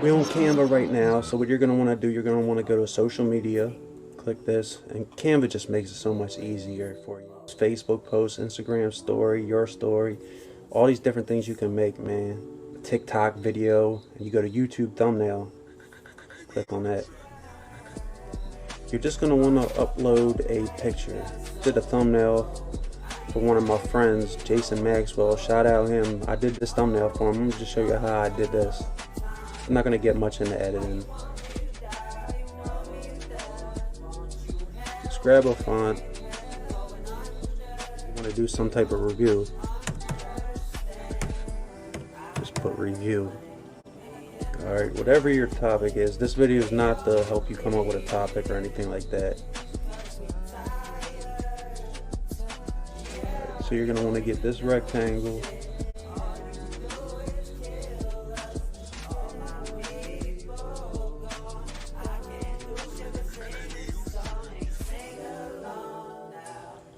We're on Canva right now, so what you're going to want to do, you're going to want to go to social media, click this, and Canva just makes it so much easier for you. Facebook post, Instagram story, your story, all these different things you can make, man. TikTok video, and you go to YouTube thumbnail, click on that. You're just going to want to upload a picture. Did a thumbnail for one of my friends, Jason Maxwell. Shout out him. I did this thumbnail for him. I'm gonna just show you how I did this. I'm not gonna get much into editing. Just grab a font. You want to do some type of review. Just put review. Alright, whatever your topic is. This video is not to help you come up with a topic or anything like that. So you're going to want to get this rectangle.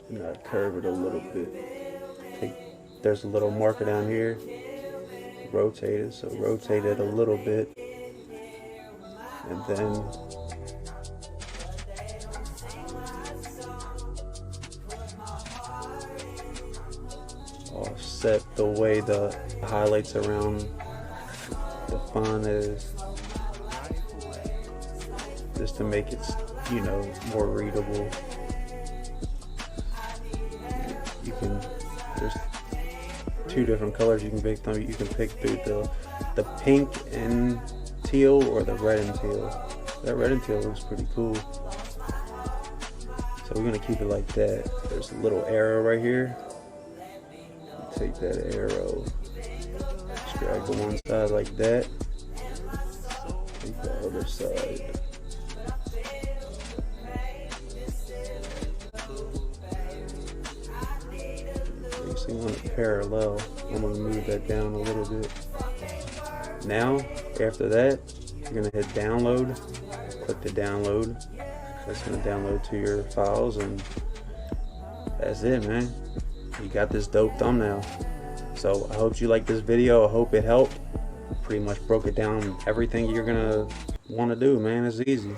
And I curve it a little bit. There's a little marker down here. Rotate it, so rotate it a little bit. And then offset the way the highlights around the font is, just to make it, you know, more readable. You can, there's two different colors you can pick through. You can pick through the pink and teal or the red and teal. That red and teal looks pretty cool. So we're gonna keep it like that. There's a little arrow right here. Take that arrow, just drag the one side like that, take the other side. Basically want it parallel. I'm going to move that down a little bit. Now, after that, you're going to hit download, click the download. That's going to download to your files, and that's it, man. You got this dope thumbnail. So I hope you liked this video. I hope it helped. Pretty much broke it down, everything you're gonna want to do, man. It's easy.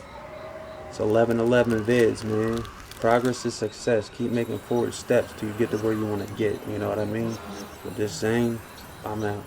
It's 11 vids, man. Progress is success. Keep making forward steps till you get to where you want to get. You know what I mean? With this XANE, I'm out.